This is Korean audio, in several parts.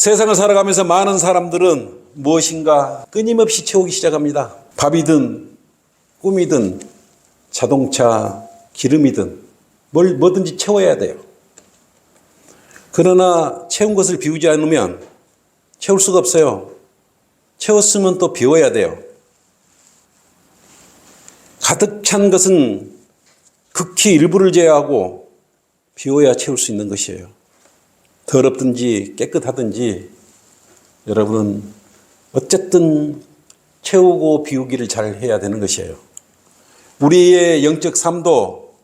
세상을 살아가면서 많은 사람들은 무엇인가 끊임없이 채우기 시작합니다. 밥이든 꿈이든 자동차, 기름이든 뭐든지 채워야 돼요. 그러나 채운 것을 비우지 않으면 채울 수가 없어요. 채웠으면 또 비워야 돼요. 가득 찬 것은 극히 일부를 제외하고 비워야 채울 수 있는 것이에요. 더럽든지 깨끗하든지 여러분은 어쨌든 채우고 비우기를 잘 해야 되는 것이에요. 우리의 영적 삶도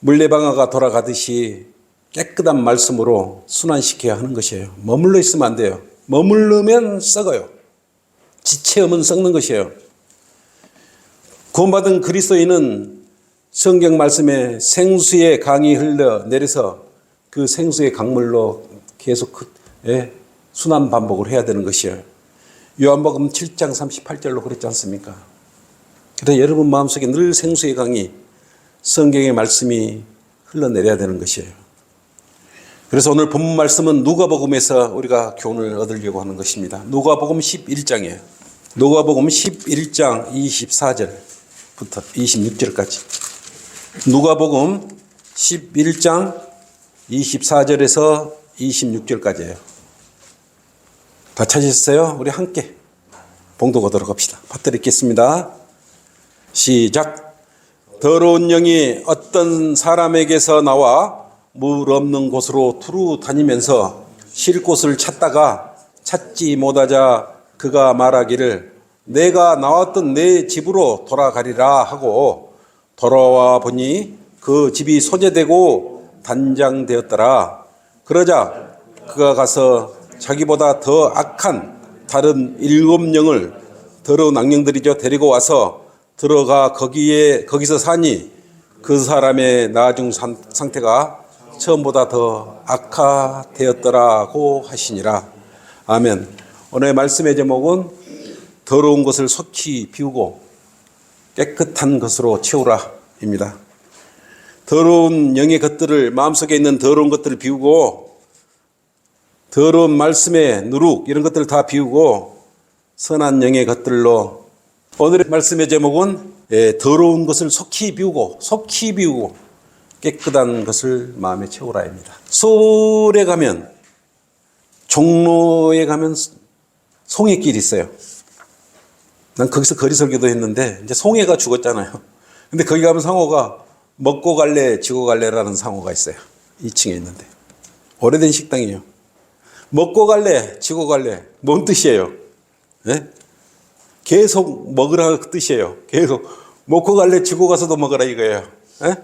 물레방아가 돌아가듯이 깨끗한 말씀으로 순환시켜야 하는 것이에요. 머물러 있으면 안 돼요. 머무르면 썩어요. 지체하면 썩는 것이에요. 구원받은 그리스도인은 성경 말씀에 생수의 강이 흘러내려서 그 생수의 강물로 계속 순환 반복을 해야 되는 것이에요. 요한복음 7장 38절로 그랬지 않습니까? 그래서 여러분 마음속에 늘 생수의 강이 성경의 말씀이 흘러내려야 되는 것이에요. 그래서 오늘 본문 말씀은 누가복음에서 우리가 교훈을 얻으려고 하는 것입니다. 누가복음 11장이에요. 누가복음 11장 24절부터 26절까지. 누가복음 11장 24절에서 26절까지예요. 다 찾으셨어요? 우리 함께 봉독 하도록 합시다. 받들어 읽겠습니다. 시작. 더러운 영이 어떤 사람에게서 나와 물 없는 곳으로 두루 다니면서 쉴 곳을 찾다가 찾지 못하자 그가 말하기를 내가 나왔던 내 집으로 돌아가리라 하고 돌아와 보니 그 집이 소재되고 단장되었더라. 그러자 그가 가서 자기보다 더 악한 다른 7영을 더러운 악령들이죠 데리고 와서 들어가 거기서 사니 그 사람의 나중 상태가 처음보다 더 악화되었더라고 하시니라. 아멘. 오늘 말씀의 제목은 더러운 것을 속히 비우고 깨끗한 것으로 채우라 입니다. 더러운 영의 것들을, 마음속에 있는 더러운 것들을 비우고 더러운 말씀의 누룩 이런 것들을 다 비우고 선한 영의 것들로, 오늘의 말씀의 제목은 더러운 것을 속히 비우고 깨끗한 것을 마음에 채우라입니다. 서울에 가면, 종로에 가면 송해길이 있어요. 난 거기서 거리설교도 했는데 이제 송해가 죽었잖아요. 근데 거기 가면 상호가 먹고 갈래 지고 갈래라는 상호가 있어요. 2층에 있는데 오래된 식당이에요. 먹고 갈래 지고 갈래 뭔 뜻이에요? 네? 계속 먹으라 그 뜻이에요. 계속 먹고 갈래 지고 가서도 먹으라 이거예요. 네?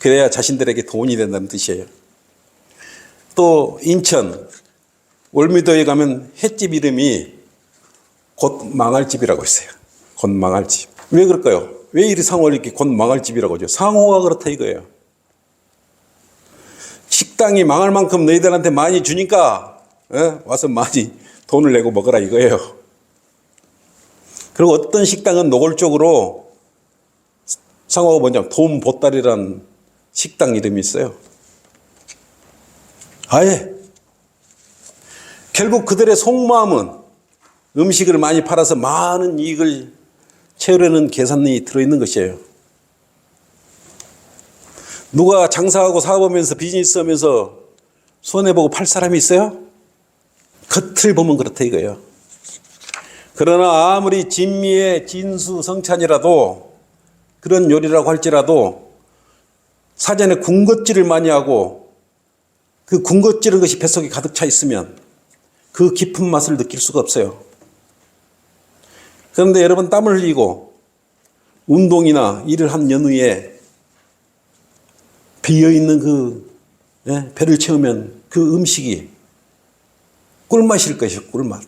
그래야 자신들에게 돈이 된다는 뜻이에요. 또 인천 월미도에 가면 횟집 이름이 곧 망할 집이라고 있어요. 곧 망할 집. 왜 그럴까요? 왜 이 상호를 이렇게 곧 망할 집이라고 하죠? 상호가 그렇다 이거예요. 식당이 망할 만큼 너희들한테 많이 주니까 와서 많이 돈을 내고 먹으라 이거예요. 그리고 어떤 식당은 노골적으로 상호가 뭐냐면 돈 보따리라는 식당 이름이 있어요. 아예 결국 그들의 속마음은 음식을 많이 팔아서 많은 이익을 채우려는 계산이 들어있는 것이에요. 누가 장사하고 사업하면서 비즈니스 하면서 손해보고 팔 사람이 있어요? 겉을 보면 그렇다 이거예요. 그러나 아무리 진미의 진수성찬이라도 그런 요리라고 할지라도 사전에 군것질을 많이 하고 그 군것질한 것이 뱃속에 가득 차 있으면 그 깊은 맛을 느낄 수가 없어요. 그런데 여러분 땀을 흘리고 운동이나 일을 한 연후에 비어있는 그 배를 채우면 그 음식이 꿀맛일 것이에요. 꿀맛.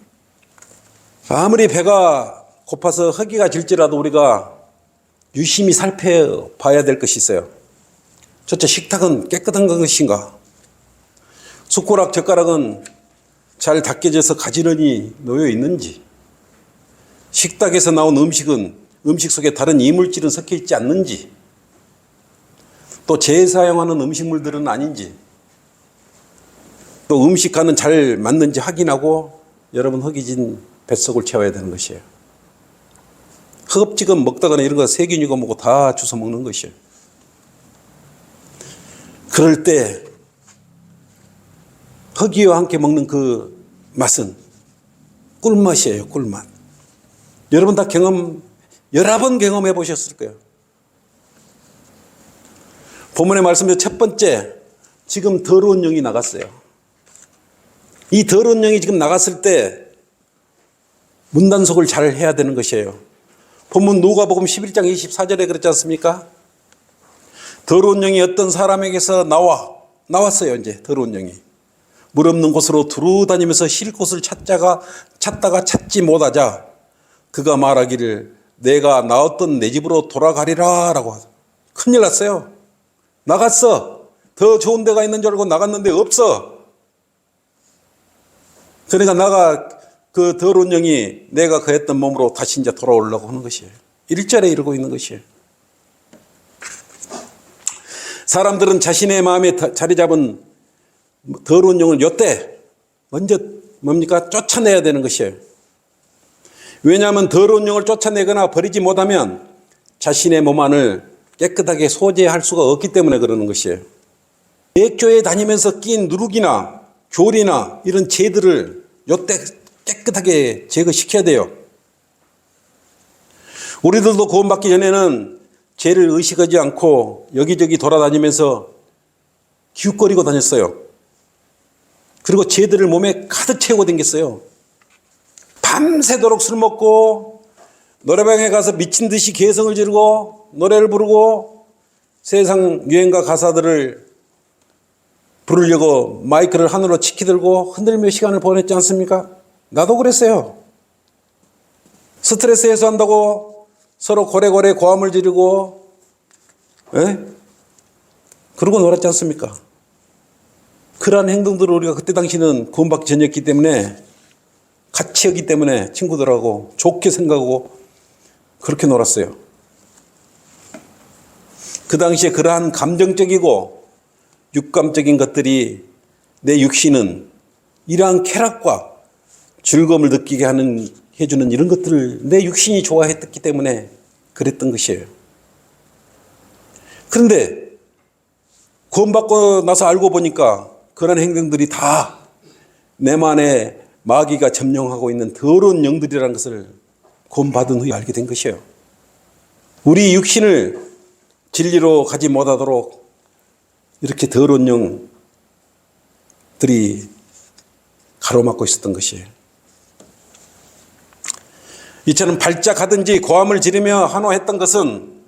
아무리 배가 고파서 허기가 질지라도 우리가 유심히 살펴봐야 될 것이 있어요. 첫째, 식탁은 깨끗한 것인가? 숟가락, 젓가락은 잘 닦여져서 가지런히 놓여 있는지, 식탁에서 나온 음식은 음식 속에 다른 이물질은 섞여 있지 않는지, 또 재사용하는 음식물들은 아닌지, 또 음식과는 잘 맞는지 확인하고 여러분 허기진 뱃속을 채워야 되는 것이에요. 허겁지겁 먹다가는 이런 거 세균이고 뭐고 다 주워 먹는 것이에요. 그럴 때 허기와 함께 먹는 그 맛은 꿀맛이에요. 꿀맛. 여러분 다 여러 번 경험해 보셨을 거예요. 본문의 말씀의 첫 번째, 지금 더러운 영이 나갔어요. 이 더러운 영이 지금 나갔을 때 문단속을 잘 해야 되는 것이에요. 본문 누가복음 11장 24절에 그랬지 않습니까? 더러운 영이 어떤 사람에게서 나왔어요. 이제 더러운 영이 물 없는 곳으로 두루 다니면서 쉴 곳을 찾다가 찾지 못하자 그가 말하기를 내가 나왔던 내 집으로 돌아가리라 라고. 큰일 났어요. 나갔어. 더 좋은 데가 있는 줄 알고 나갔는데 없어. 그러니까 그 더러운 영이 내가 거했던 몸으로 다시 이제 돌아오려고 하는 것이에요. 1절에 이러고 있는 것이에요. 사람들은 자신의 마음에 자리 잡은 더러운 영을 요때 먼저 뭡니까? 쫓아내야 되는 것이에요. 왜냐하면 더러운 영을 쫓아내거나 버리지 못하면 자신의 몸 안을 깨끗하게 소재할 수가 없기 때문에 그러는 것이에요. 대교에 다니면서 낀 누룩이나 교리나 이런 죄들을 요때 깨끗하게 제거시켜야 돼요. 우리들도 구원받기 전에는 죄를 의식하지 않고 여기저기 돌아다니면서 기웃거리고 다녔어요. 그리고 죄들을 몸에 가득 채우고 다녔어요. 밤새도록 술 먹고 노래방에 가서 미친 듯이 개성을 지르고 노래를 부르고 세상 유행가 가사들을 부르려고 마이크를 하늘로 치키 들고 흔들며 시간을 보냈지 않습니까? 나도 그랬어요. 스트레스 해소한다고 서로 고래고래 고함을 지르고 그러고 놀았지 않습니까? 그러한 행동들을 우리가 그때 당시는 구원받기 전이었기 때문에 가치였기 때문에 친구들하고 좋게 생각하고 그렇게 놀았어요. 그 당시에 그러한 감정적이고 육감적인 것들이 내 육신은 이러한 쾌락과 즐거움을 느끼게 해주는 이런 것들을 내 육신이 좋아했기 때문에 그랬던 것이에요. 그런데 구원받고 나서 알고 보니까 그런 행동들이 다 내만에 마귀가 점령하고 있는 더러운 영들이라는 것을 구원받은 후에 알게 된 것이에요. 우리 육신을 진리로 가지 못하도록 이렇게 더러운 영들이 가로막고 있었던 것이에요. 이처럼 발작하든지 고함을 지르며 환호했던 것은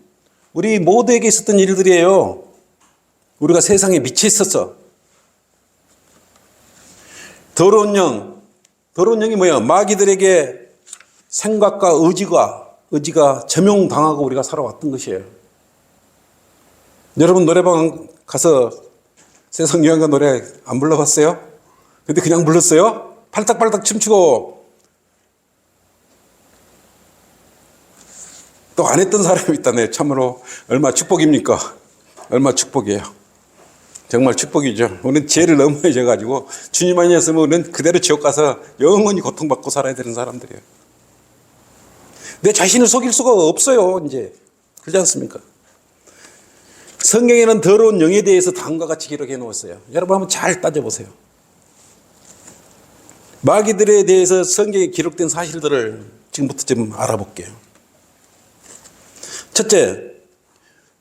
우리 모두에게 있었던 일들이에요. 우리가 세상에 미쳐 있었어. 더러운 영이 뭐예요? 마귀들에게 생각과 의지가 점용당하고 우리가 살아왔던 것이에요. 여러분 노래방 가서 세상 유행가 노래 안 불러봤어요? 근데 그냥 불렀어요? 팔딱팔딱 춤추고 또 안 했던 사람이 있다네. 참으로 얼마나 축복입니까? 얼마나 축복이에요. 정말 축복이죠. 우리는 죄를 너무 많이 져가지고 주님 아니었으면 우리는 그대로 지옥 가서 영원히 고통받고 살아야 되는 사람들이에요. 내 자신을 속일 수가 없어요. 이제 그렇지 않습니까? 성경에는 더러운 영에 대해서 다음과 같이 기록해 놓았어요. 여러분 한번 잘 따져보세요. 마귀들에 대해서 성경에 기록된 사실들을 지금부터 좀 알아볼게요. 첫째,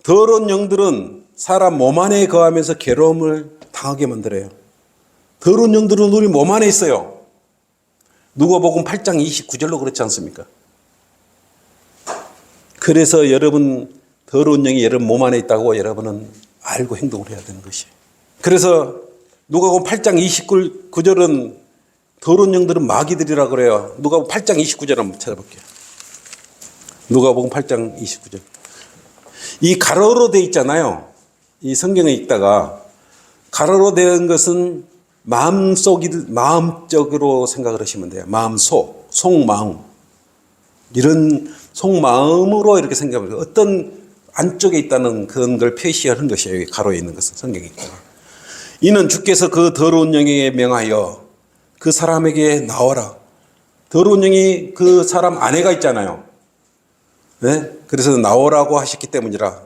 더러운 영들은 사람 몸 안에 거하면서 괴로움을 당하게 만들어요. 더러운 영들은 우리 몸 안에 있어요. 누가복음 8장 29절로 그렇지 않습니까? 그래서 여러분 더러운 영이 여러분 몸 안에 있다고 여러분은 알고 행동을 해야 되는 것이에요. 그래서 누가복음 8장 29절은 더러운 영들은 마귀들이라고 그래요. 누가복음 8장 29절 한번 찾아볼게요. 누가복음 8장 29절. 이 가로로 되어 있잖아요. 이 성경에 읽다가 가로로 된 것은 마음적으로 생각을 하시면 돼요. 속마음. 이런 속마음으로 이렇게 생각을 해요. 어떤 안쪽에 있다는 그런 걸 표시하는 것이에요. 가로에 있는 것은 성경에 있다가. 이는 주께서 그 더러운 영에게 명하여 그 사람에게 나와라. 더러운 영이 그 사람 아내가 있잖아요. 네? 그래서 나오라고 하셨기 때문이라.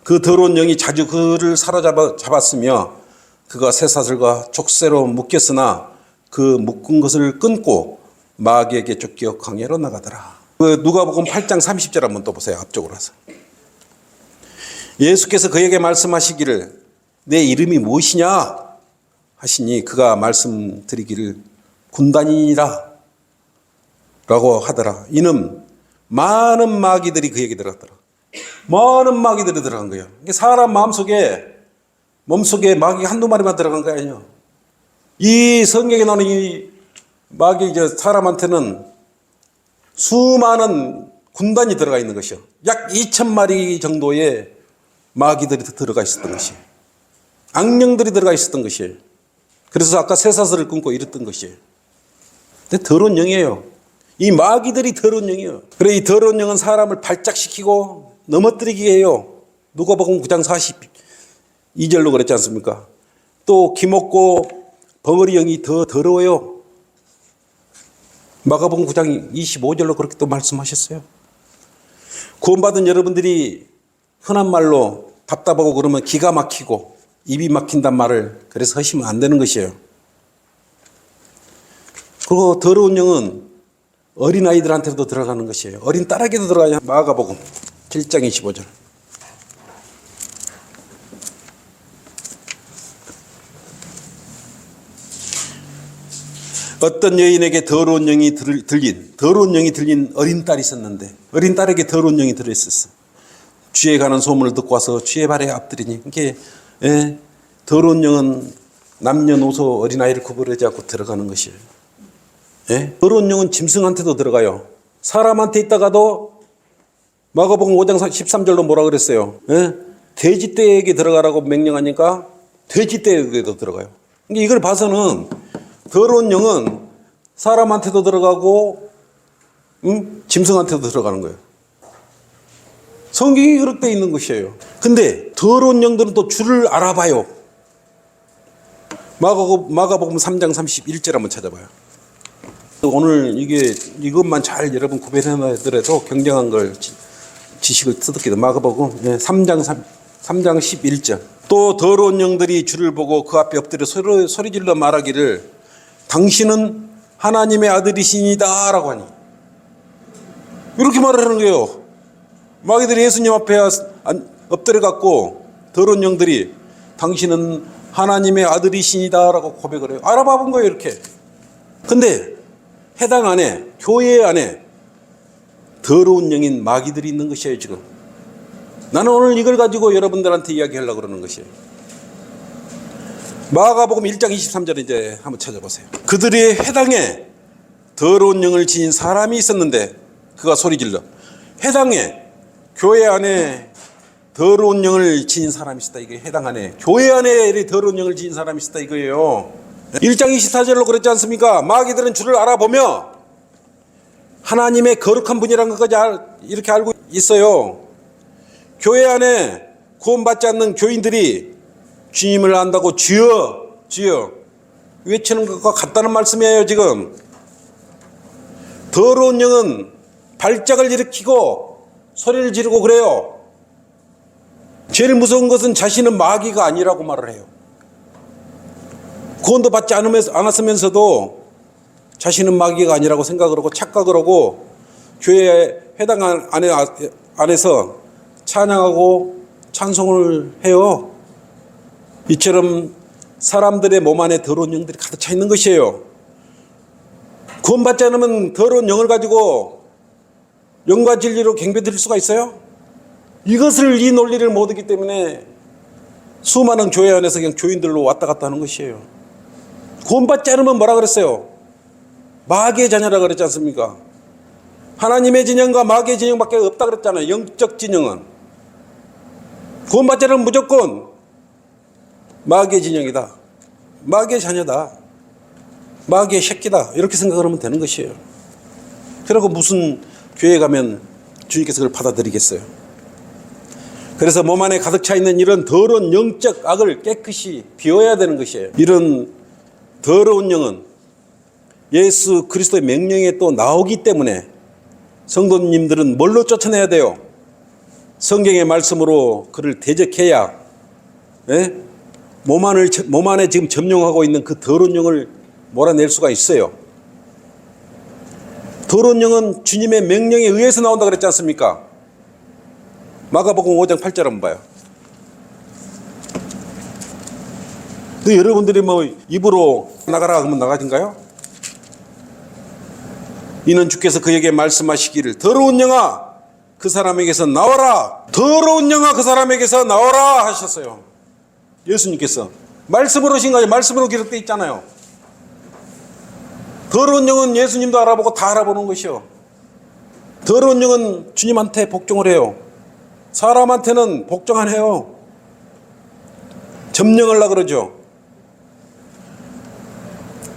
그 더러운 영이 자주 그를 사로잡았으며 그가 쇠사슬과 족쇄로 묶였으나 그 묶은 것을 끊고 마귀에게 쫓겨 광야로 나가더라. 그 누가복음 8장 30절 한번 또 보세요. 앞쪽으로 와서. 예수께서 그에게 말씀하시기를 내 이름이 무엇이냐 하시니 그가 말씀드리기를 군단이니라 라고 하더라. 이는 많은 마귀들이 그에게 들어갔더라. 많은 마귀들이 들어간 거예요. 사람 몸속에 마귀가 한두 마리만 들어간 거 아니에요. 이 성경에 나오는 이 마귀 사람한테는 수많은 군단이 들어가 있는 것이요. 약 2,000마리 정도의 마귀들이 들어가 있었던 것이에요. 악령들이 들어가 있었던 것이에요. 그래서 아까 쇠사슬을 끊고 이랬던 것이에요. 근데 더러운 영이에요. 이 마귀들이 더러운 영이에요. 그래 이 더러운 영은 사람을 발작시키고 넘어뜨리게 해요. 누가복음 9장 42절로 그랬지 않습니까? 또 기먹고 벙어리 영이 더 더러워요. 마가복음 9장 25절로 그렇게 또 말씀하셨어요. 구원받은 여러분들이 흔한 말로 답답하고 그러면 기가 막히고 입이 막힌단 말을 그래서 하시면 안 되는 것이에요. 그리고 더러운 영은 어린아이들한테도 들어가는 것이에요. 어린 딸에게도 들어가요. 마가복음 7장 25절. 어떤 여인에게 더러운 영이 들린 어린 딸이 있었는데 어린 딸에게 더러운 영이 들어있었어. 쥐에 가는 소문을 듣고 와서 쥐의 발에 엎드리니 이게 더러운 영은 남녀노소 어린아이를 구분하지 않고 들어가는 것이에요. 더러운 영은 짐승한테도 들어가요. 사람한테 있다가도 마가복음 5장 13절로 뭐라 그랬어요? 돼지떼에게 들어가라고 명령하니까 돼지떼에게도 들어가요. 이걸 봐서는 더러운 영은 사람한테도 들어가고 짐승한테도 들어가는 거예요. 성경이 그렇게 되어 있는 것이에요. 근데 더러운 영들은 또 줄을 알아봐요. 마가복음 3장 31절 한번 찾아봐요. 오늘 이것만 잘 여러분 구별해놔더라도 굉장한 걸 지식을 터득해요. 마가복음 3장 11절. 또 더러운 영들이 주를 보고 그 앞에 엎드려 소리질러 말하기를 당신은 하나님의 아들이시니다 라고 하니 이렇게 말을 하는 거예요. 마귀들이 예수님 앞에 엎드려 갖고 더러운 영들이 당신은 하나님의 아들이시니다 라고 고백을 해요. 알아봐 본 거예요. 이렇게. 근데 해당 안에 교회 안에 더러운 영인 마귀들이 있는 것이에요. 지금 나는 오늘 이걸 가지고 여러분들한테 이야기하려고 그러는 것이에요. 마가복음 1장 23절 이제 한번 찾아보세요. 그들의 회당에 더러운 영을 지닌 사람이 있었는데 그가 소리질러. 회당에 교회 안에 더러운 영을 지닌 사람이 있었다. 이게 해당 안에 교회 안에 더러운 영을 지닌 사람이 있었다 이거예요. 1장 24절로 그랬지 않습니까? 마귀들은 주를 알아보며 하나님의 거룩한 분이라는 것까지 이렇게 알고 있어요. 교회 안에 구원받지 않는 교인들이 주님을 안다고 주여 주여 외치는 것과 같다는 말씀이에요. 지금 더러운 영은 발작을 일으키고 소리를 지르고 그래요. 제일 무서운 것은 자신은 마귀가 아니라고 말을 해요. 구원도 받지 않았으면서도 자신은 마귀가 아니라고 생각을 하고 착각을 하고 교회 회당 안에서 찬양하고 찬송을 해요. 이처럼 사람들의 몸 안에 더러운 영들이 가득 차 있는 것이에요. 구원받지 않으면 더러운 영을 가지고 영과 진리로 경배드릴 수가 있어요? 이 논리를 못 얻기 때문에 수많은 교회 안에서 그냥 교인들로 왔다 갔다 하는 것이에요. 구원받지 않으면 뭐라 그랬어요? 마귀의 자녀라 그랬지 않습니까? 하나님의 진영과 마귀의 진영밖에 없다 그랬잖아요. 영적 진영은. 구원받지 않으면 무조건 마귀의 진영이다. 마귀의 자녀다. 마귀의 새끼다. 이렇게 생각을 하면 되는 것이에요. 그리고 무슨 교회 가면 주님께서 그걸 받아들이겠어요? 그래서 몸 안에 가득 차 있는 이런 더러운 영적 악을 깨끗이 비워야 되는 것이에요. 이런 더러운 영은 예수 그리스도의 명령에 또 나오기 때문에 성도님들은 뭘로 쫓아내야 돼요? 성경의 말씀으로 그를 대적해야, 예? 몸 안에 지금 점령하고 있는 그 더러운 영을 몰아낼 수가 있어요. 더러운 영은 주님의 명령에 의해서 나온다 그랬지 않습니까? 마가복음 5장 8절 한번 봐요. 근데 여러분들이 뭐 입으로 나가라 하면 나가진가요? 이는 주께서 그에게 말씀하시기를 더러운 영아 그 사람에게서 나와라, 더러운 영아 그 사람에게서 나와라 하셨어요. 예수님께서 말씀으로 하신 거예요. 말씀으로 기록되어 있잖아요. 더러운 영은 예수님도 알아보고 다 알아보는 것이요. 더러운 영은 주님한테 복종을 해요. 사람한테는 복종 안 해요. 점령하려고 그러죠.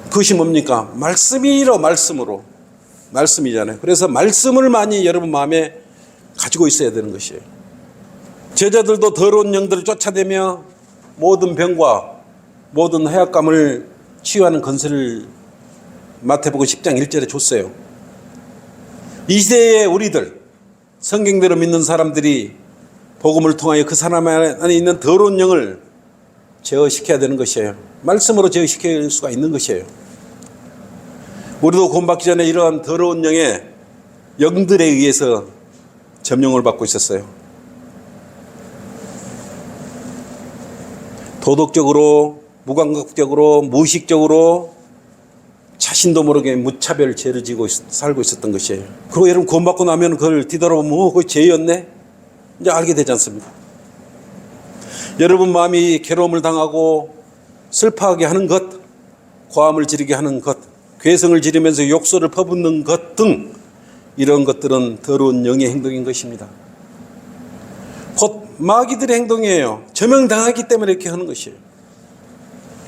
그것이 뭡니까? 말씀이로, 말씀으로. 말씀이잖아요. 그래서 말씀을 많이 여러분 마음에 가지고 있어야 되는 것이에요. 제자들도 더러운 영들을 쫓아내며 모든 병과 모든 해악감을 치유하는 건설을 마태복음 10장 1절에 줬어요. 이 시대의 우리들, 성경대로 믿는 사람들이 복음을 통하여 그 사람 안에 있는 더러운 영을 제어시켜야 되는 것이에요. 말씀으로 제어시킬 수가 있는 것이에요. 우리도 구원받기 전에 이러한 더러운 영의 영들에 의해서 점령을 받고 있었어요. 도덕적으로, 무감각적으로, 무의식적으로 자신도 모르게 무차별 죄를 지고 살고 있었던 것이에요. 그리고 여러분 구원받고 나면 그걸 뒤돌아보면 그게 죄였네? 이제 알게 되지 않습니까? 여러분 마음이 괴로움을 당하고 슬퍼하게 하는 것, 고함을 지르게 하는 것, 괴성을 지르면서 욕설을 퍼붓는 것 등 이런 것들은 더러운 영의 행동인 것입니다. 곧 마귀들의 행동이에요. 저명당하기 때문에 이렇게 하는 것이에요.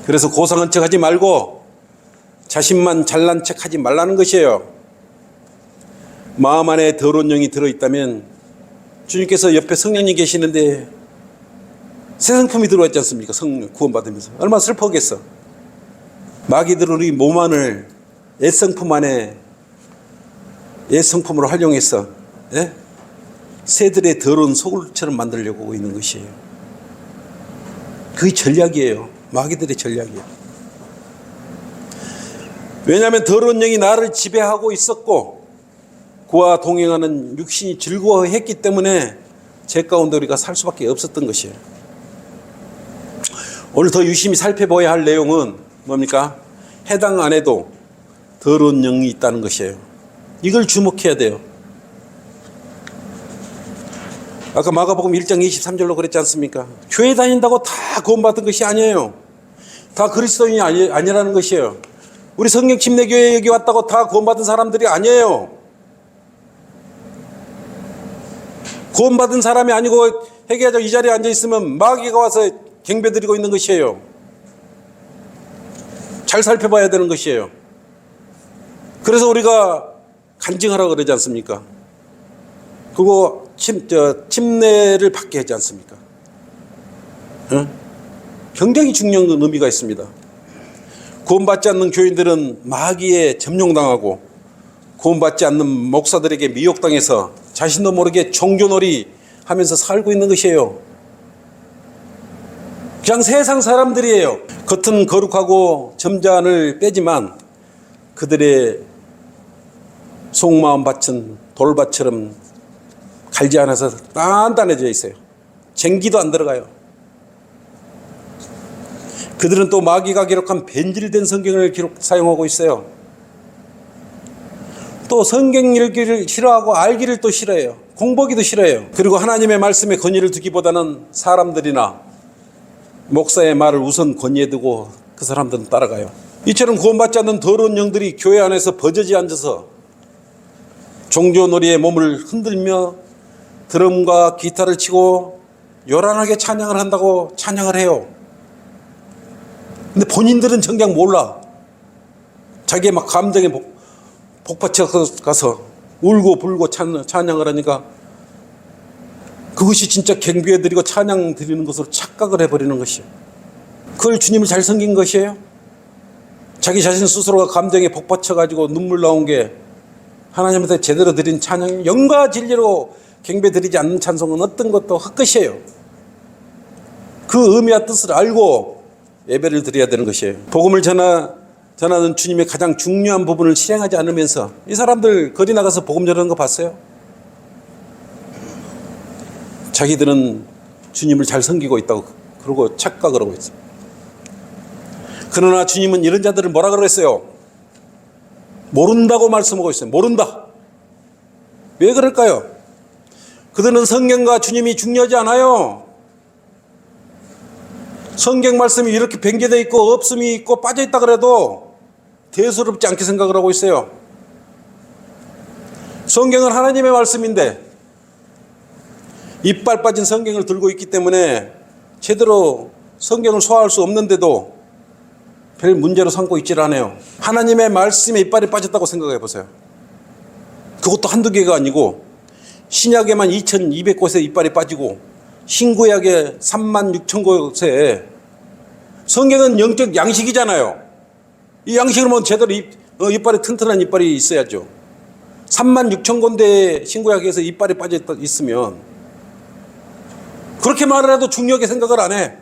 그래서 고상한 척 하지 말고 자신만 잘난 척 하지 말라는 것이에요. 마음 안에 더러운 영이 들어있다면 주님께서 옆에 성령님 계시는데 새 성품이 들어왔지 않습니까? 성령 구원받으면서 얼마나 슬퍼겠어. 마귀들은 우리 몸 안을 옛 성품 안에 옛 성품으로 활용해서, 예? 새들의 더러운 소굴처럼 만들려고 하고 있는 것이에요. 그게 전략이에요. 마귀들의 전략이에요. 왜냐하면 더러운 영이 나를 지배하고 있었고 그와 동행하는 육신이 즐거워했기 때문에 죄 가운데 우리가 살 수밖에 없었던 것이에요. 오늘 더 유심히 살펴봐야 할 내용은 뭡니까? 해당 안에도 더러운 영이 있다는 것이에요. 이걸 주목해야 돼요. 아까 마가복음 1장 23절로 그랬지 않습니까? 교회 다닌다고 다 구원받은 것이 아니에요. 다 그리스도인이 아니라는 것이에요. 우리 성령 침례교회 여기 왔다고 다 구원받은 사람들이 아니에요. 구원받은 사람이 아니고 회개하자 이 자리에 앉아있으면 마귀가 와서 경배드리고 있는 것이에요. 잘 살펴봐야 되는 것이에요. 그래서 우리가 간증하라고 그러지 않습니까? 그거 침례를 받게 하지 않습니까? 응? 굉장히 중요한 의미가 있습니다. 구원받지 않는 교인들은 마귀에 점령당하고 구원받지 않는 목사들에게 미혹당해서 자신도 모르게 종교놀이 하면서 살고 있는 것이에요. 그냥 세상 사람들이에요. 겉은 거룩하고 점잖을 빼지만 그들의 속마음 밭은 돌밭처럼 갈지 않아서 단단해져 있어요. 쟁기도 안 들어가요. 그들은 또 마귀가 기록한 변질된 성경을 사용하고 있어요. 또 성경 읽기를 싫어하고 알기를 또 싫어해요. 공부하기도 싫어해요. 그리고 하나님의 말씀에 권위를 두기보다는 사람들이나 목사의 말을 우선 권위에 두고 그 사람들은 따라가요. 이처럼 구원받지 않는 더러운 영들이 교회 안에서 버저지 앉아서 종교놀이에 몸을 흔들며 드럼과 기타를 치고 요란하게 찬양을 한다고 찬양을 해요. 근데 본인들은 정작 몰라. 자기의 막 감정에 복받쳐 가서 울고 불고 찬양을 하니까 그것이 진짜 경배해 드리고 찬양 드리는 것으로 착각을 해버리는 것이에요. 그걸 주님을 잘 섬긴 것이에요? 자기 자신 스스로가 감정에 복받쳐가지고 눈물 나온 게 하나님한테 제대로 드린 찬양, 영과 진리로 경배 드리지 않는 찬송은 어떤 것도 헛것이에요. 그 의미와 뜻을 알고 예배를 드려야 되는 것이에요. 복음을 전하는 주님의 가장 중요한 부분을 실행하지 않으면서 이 사람들 거리 나가서 복음 전하는 거 봤어요? 자기들은 주님을 잘 섬기고 있다고 그러고 착각을 하고 있어요. 그러나 주님은 이런 자들을 뭐라 그랬어요? 모른다고 말씀하고 있어요. 모른다. 왜 그럴까요? 그들은 성경과 주님이 중요하지 않아요. 성경 말씀이 이렇게 변개되어 있고 없음이 있고 빠져있다 그래도 대수롭지 않게 생각을 하고 있어요. 성경은 하나님의 말씀인데 이빨 빠진 성경을 들고 있기 때문에 제대로 성경을 소화할 수 없는데도 별 문제로 삼고 있질 않아요. 하나님의 말씀에 이빨이 빠졌다고 생각해 보세요. 그것도 한두 개가 아니고 신약에만 2200곳에 이빨이 빠지고 신구약에 36,000곳에 성경은 영적 양식이잖아요. 이 양식을 뭐 제대로 이빨이 튼튼한 이빨이 있어야죠. 36,000군데 신구약에서 이빨이 빠져 있으면 그렇게 말을 해도 중요하게 생각을 안 해.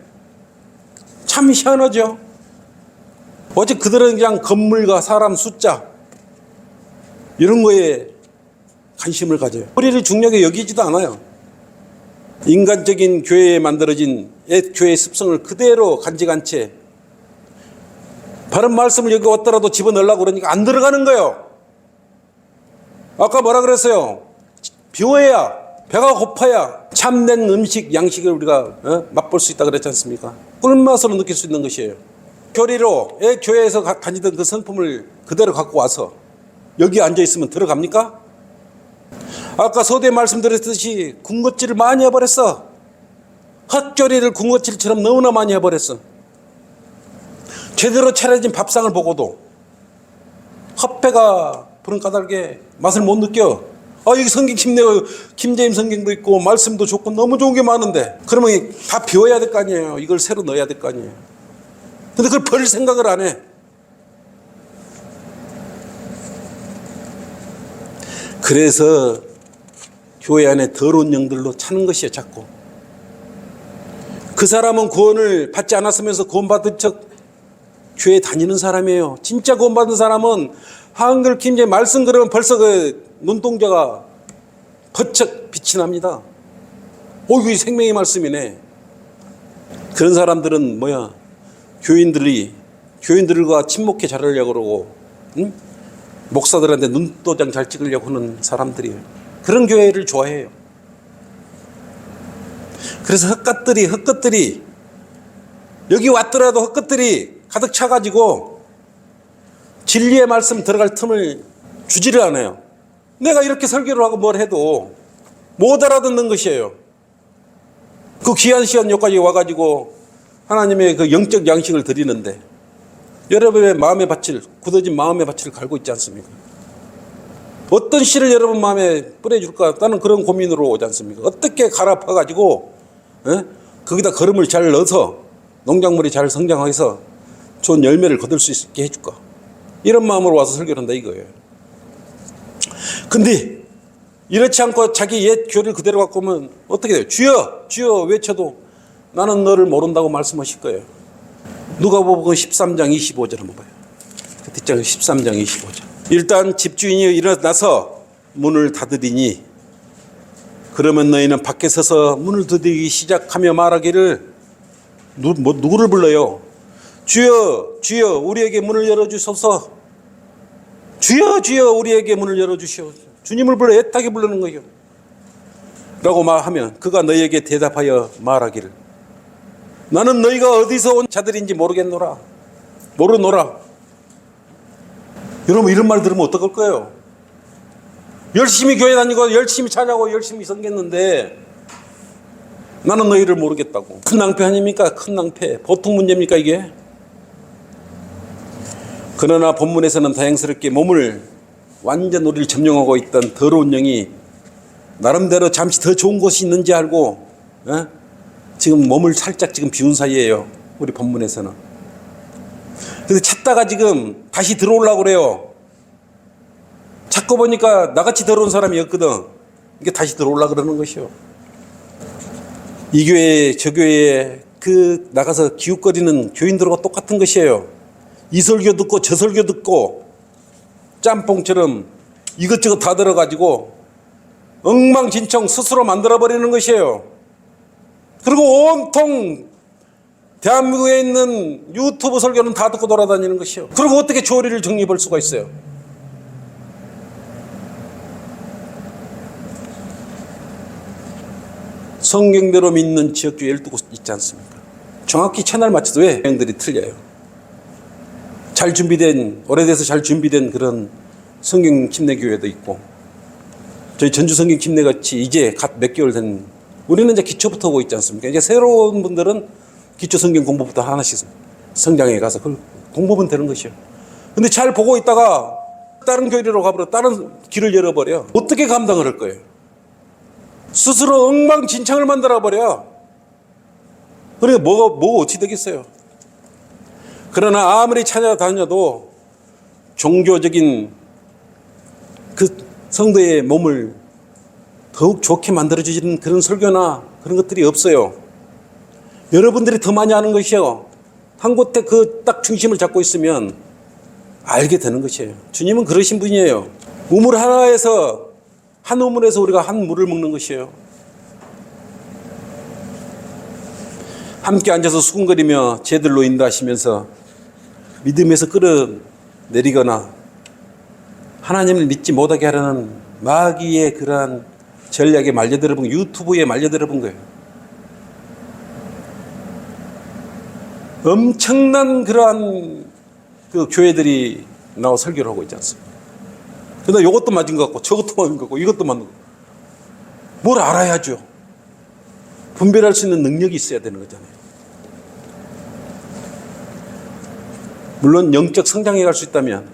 참 희한하죠. 어제 그들은 그냥 건물과 사람 숫자 이런 거에 관심을 가져요. 우리를 중요하게 여기지도 않아요. 인간적인 교회에 만들어진 옛 교회의 습성을 그대로 간직한 채 바른 말씀을 여기 왔더라도 집어넣으려고 그러니까 안 들어가는 거예요. 아까 뭐라 그랬어요? 비워야 배가 고파야 참된 음식 양식을 우리가 맛볼 수 있다 그랬지 않습니까? 꿀맛으로 느낄 수 있는 것이에요. 교리로 옛 교회에서 다니던 그 성품을 그대로 갖고 와서 여기 앉아있으면 들어갑니까? 아까 서두에 말씀드렸듯이 군것질을 많이 해버렸어. 헛교리를 군것질처럼 너무나 많이 해버렸어. 제대로 차려진 밥상을 보고도 헛배가 부른 까닭에 맛을 못 느껴. 여기 성경 김제임 성경도 있고 말씀도 좋고 너무 좋은 게 많은데 그러면 다 비워야 될 거 아니에요. 이걸 새로 넣어야 될 거 아니에요. 근데 그걸 버릴 생각을 안 해. 그래서 교회 안에 더러운 영들로 차는 것이에요. 자꾸. 그 사람은 구원을 받지 않았으면서 구원받은 척 교회 다니는 사람이에요. 진짜 구원받은 사람은 한글 김제 말씀 그러면 벌써 그 눈동자가 번쩍 빛이 납니다. 이게 생명의 말씀이네. 그런 사람들은 교인들과 친목해 자르려고 그러고 목사들한테 눈도장 잘 찍으려고 하는 사람들이에요. 그런 교회를 좋아해요. 그래서 헛것들이 여기 왔더라도 헛것들이 가득 차가지고 진리의 말씀 들어갈 틈을 주지를 않아요. 내가 이렇게 설교를 하고 뭘 해도 못 알아듣는 것이에요. 그 귀한 시간 여기까지 와가지고 하나님의 그 영적 양식을 드리는데 여러분의 마음의 밭을, 굳어진 마음의 밭을 갈고 있지 않습니까? 어떤 씨를 여러분 마음에 뿌려줄까? 나는 그런 고민으로 오지 않습니까? 어떻게 갈아파가지고 거기다 거름을 잘 넣어서 농작물이 잘 성장해서 좋은 열매를 거둘 수 있게 해줄까? 이런 마음으로 와서 설교를 한다 이거예요. 근데 이렇지 않고 자기 옛 교리를 그대로 갖고 오면 어떻게 돼요? 주여 주여 외쳐도 나는 너를 모른다고 말씀하실 거예요. 누가복음 13장 25절 한번 봐요. 뒷장 13장 25절. 일단 집주인이 일어나서 문을 닫으리니 그러면 너희는 밖에 서서 문을 두드리기 시작하며 말하기를 누구를 불러요? 주여 주여 우리에게 문을 열어주소서. 주여 주여 우리에게 문을 열어주시오. 주님을 불러 애타게 부르는 거예요. 라고 말하면 그가 너희에게 대답하여 말하기를 나는 너희가 어디서 온 자들인지 모르노라. 여러분 이런 말 들으면 어떡할 거예요? 열심히 교회 다니고 열심히 찬양하고 열심히 섬겼는데 나는 너희를 모르겠다고. 큰 낭패 아닙니까? 큰 낭패. 보통 문제입니까 이게? 그러나 본문에서는 다행스럽게 몸을 완전 우리를 점령하고 있던 더러운 영이 나름대로 잠시 더 좋은 곳이 있는지 알고 지금 몸을 살짝 지금 비운 사이에요. 우리 본문에서는. 그래서 찾다가 지금 다시 들어오려고 그래요. 찾고 보니까 나같이 들어온 사람이었거든. 이게 다시 들어오려고 그러는 것이요. 이 교회 저 교회에 그 나가서 기웃거리는 교인들과 똑같은 것이에요. 이 설교 듣고 저 설교 듣고 짬뽕처럼 이것저것 다 들어가지고 엉망진창 스스로 만들어버리는 것이에요. 그리고 온통 대한민국에 있는 유튜브 설교는 다 듣고 돌아다니는 것이요. 그리고 어떻게 교리를 정립할 수가 있어요? 성경대로 믿는 지역교회 12곳 있지 않습니까? 정확히 채널 맞춰서 왜 여행들이 틀려요? 잘 준비된, 오래돼서 잘 준비된 그런 성경 침례교회도 있고, 저희 전주 성경 침례같이 이제 갓 몇 개월 된, 우리는 이제 기초부터 오고 있지 않습니까? 이제 새로운 분들은 기초 성경 공부부터 하나씩 성장해 가서 그 공부면 되는 것이요. 근데 잘 보고 있다가 다른 교회로 가버려, 다른 길을 열어버려. 어떻게 감당을 할 거예요? 스스로 엉망진창을 만들어버려. 그러니까 뭐가 어떻게 되겠어요? 그러나 아무리 찾아다녀도 종교적인 그 성도의 몸을 더욱 좋게 만들어주는 그런 설교나 그런 것들이 없어요. 여러분들이 더 많이 하는 것이요. 한 곳에 그 딱 중심을 잡고 있으면 알게 되는 것이에요. 주님은 그러신 분이에요. 우물 하나에서, 한 우물에서 우리가 한 물을 먹는 것이에요. 함께 앉아서 수군거리며 죄들로 인도하시면서 믿음에서 끌어내리거나 하나님을 믿지 못하게 하려는 마귀의 그러한 전략에 말려들어본, 유튜브에 말려들어본 거예요. 엄청난 그러한 그 교회들이 나와 설교를 하고 있지 않습니까? 그러나 이것도 맞은 것 같고 저것도 맞은 것 같고 이것도 맞는 것 같고 뭘 알아야죠. 분별할 수 있는 능력이 있어야 되는 거잖아요. 물론 영적 성장해 갈 수 있다면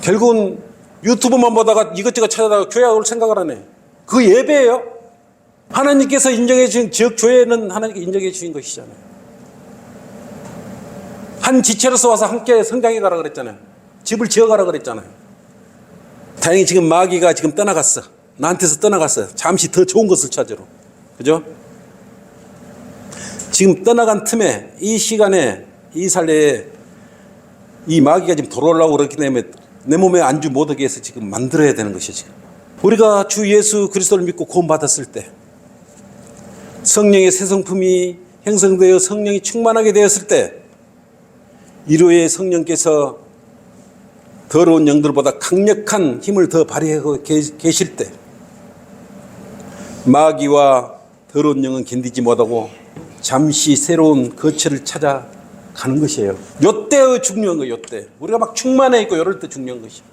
결국은 유튜브만 보다가 이것저것 찾아다가 교회 올 생각을 하네. 그거 예배예요. 하나님께서 인정해 주신 지역 교회는 하나님께 인정해 주신 것이잖아요. 한 지체로서 와서 함께 성장해 가라 그랬잖아요. 집을 지어 가라 그랬잖아요. 다행히 지금 마귀가 지금 떠나갔어. 나한테서 떠나갔어. 잠시 더 좋은 것을 찾으러. 그죠? 지금 떠나간 틈에 이 시간에 이 살레에 이 마귀가 지금 돌아오려고 그렇기 때문에 내 몸에 안주 못하게 해서 지금 만들어야 되는 것이죠. 지금. 우리가 주 예수 그리스도를 믿고 구원받았을 때 성령의 새 성품이 형성되어 성령이 충만하게 되었을 때 이로의 성령께서 더러운 영들보다 강력한 힘을 더 발휘하고 계실 때 마귀와 더러운 영은 견디지 못하고 잠시 새로운 거처를 찾아가는 것이에요. 요때의 중요한 거예요. 요때 우리가 막 충만해 있고 이럴 때 중요한 것이에요.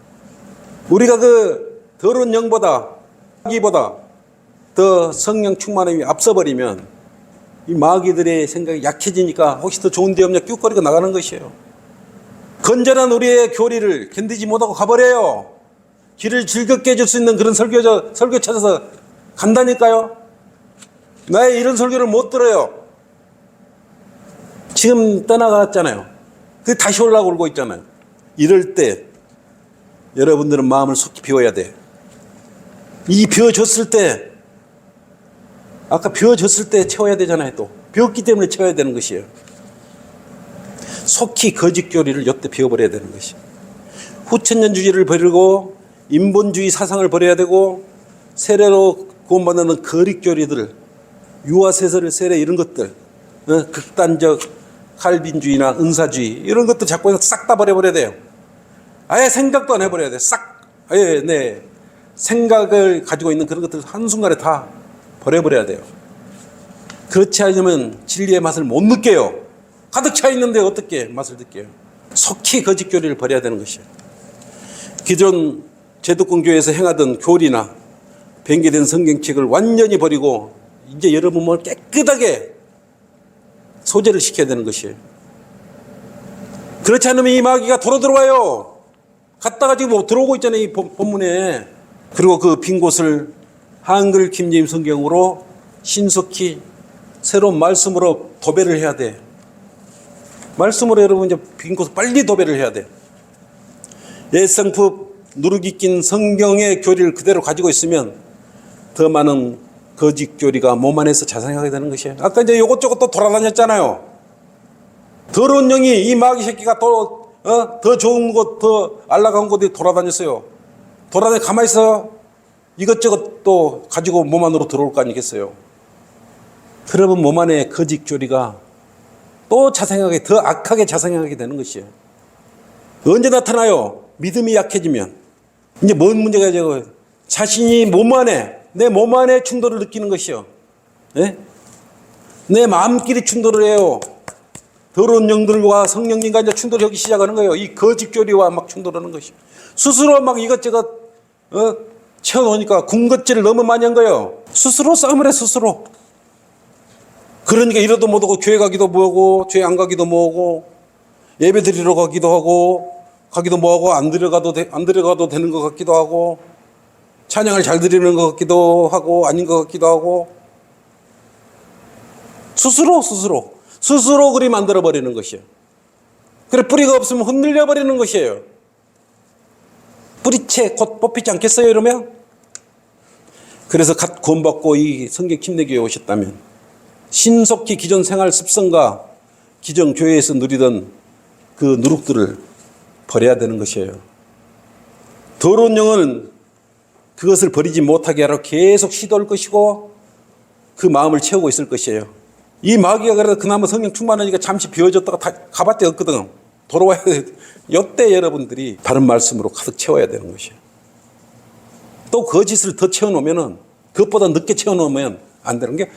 우리가 그 더러운 영보다 마귀보다 더 성령 충만함이 앞서버리면 이 마귀들의 생각이 약해지니까 혹시 더 좋은 데 없냐 뀨거리고 나가는 것이에요. 건전한 우리의 교리를 견디지 못하고 가버려요. 길을 즐겁게 해줄 수 있는 그런 설교 찾아서 간다니까요. 나의 이런 설교를 못 들어요. 지금 떠나갔잖아요. 그 다시 올라오고 울고 있잖아요. 이럴 때 여러분들은 마음을 속히 비워야 돼. 이 비워줬을 때 아까 비워줬을 때 채워야 되잖아요. 또 비웠기 때문에 채워야 되는 것이에요. 속히 거짓 교리를 이때 비워버려야 되는 것이에요. 후천년주의를 버리고 인본주의 사상을 버려야 되고 세례로 구원받는 거짓 교리들, 유아세례 이런 것들, 극단적 칼빈주의나 은사주의 이런 것들 자꾸 싹 다 버려버려야 돼요. 아예 생각도 안 해버려야 돼. 싹 아예 네 생각을 가지고 있는 그런 것들 한순간에 다 버려버려야 돼요. 그렇지 않으면 진리의 맛을 못 느껴요. 가득 차 있는데 어떻게 맛을 느껴요? 속히 거짓 교리를 버려야 되는 것이에요. 기존 제도권 교회에서 행하던 교리나 변개된 성경책을 완전히 버리고 이제 여러분 몸을 깨끗하게 소재를 시켜야 되는 것이에요. 그렇지 않으면 이 마귀가 돌아 들어와요. 갔다가 지금 뭐 들어오고 있잖아요. 이 본문에 그리고 그 빈 곳을 한글 김재임 성경으로 신속히 새로운 말씀으로 도배를 해야 돼. 말씀으로 여러분 이제 빈 곳을 빨리 도배를 해야 돼. 옛성품 누룩이 낀 성경의 교리를 그대로 가지고 있으면 더 많은 거짓 교리가 몸 안에서 자생하게 되는 것이에요. 아까 이제 요것저것 또 돌아다녔잖아요. 더러운 영이 이 마귀 새끼가 또 더 좋은 곳, 더 안락한 곳에 돌아다녔어요. 돌아다니 가만히 있어. 이것저것 또 가지고 몸 안으로 들어올 거 아니겠어요. 그러면 몸 안에 거짓 교리가 또 자생하게, 더 악하게 자생하게 되는 것이에요. 언제 나타나요? 믿음이 약해지면. 이제 뭔 문제가 있죠? 자신이 몸 안에, 내 몸 안에 충돌을 느끼는 것이요. 네? 내 마음끼리 충돌을 해요. 더러운 영들과 성령님과 이제 충돌하기 시작하는 거예요. 이 거짓 교리와 막 충돌하는 것이요. 스스로 막 이것저것 채워놓으니까 군것질을 너무 많이 한 거예요. 스스로 싸움을 해, 스스로. 그러니까 이러도 못하고 교회 가기도 뭐하고 교회 안 가기도 뭐하고 예배 드리러 가기도 하고 가기도 뭐하고 안 들어가도 되는 것 같기도 하고 찬양을 잘 드리는 것 같기도 하고 아닌 것 같기도 하고 스스로 그리 만들어 버리는 것이에요. 그래 뿌리가 없으면 흔들려 버리는 것이에요. 뿌리채 곧 뽑히지 않겠어요 이러면? 그래서 갓 구원받고 이 성경 침례교회에 오셨다면 신속히 기존 생활 습성과 기존 교회에서 누리던 그 누룩들을 버려야 되는 것이에요. 더러운 영은 그것을 버리지 못하게 하러 계속 시도할 것이고 그 마음을 채우고 있을 것이에요. 이 마귀가 그래도 그나마 성령 충만하니까 잠시 비워졌다가 다 가봤대 없거든. 돌아와야 돼. 이때 여러분들이 바른 말씀으로 가득 채워야 되는 것이에요. 또 거짓을 더 채워놓으면 그것보다 늦게 채워놓으면 안 되는 게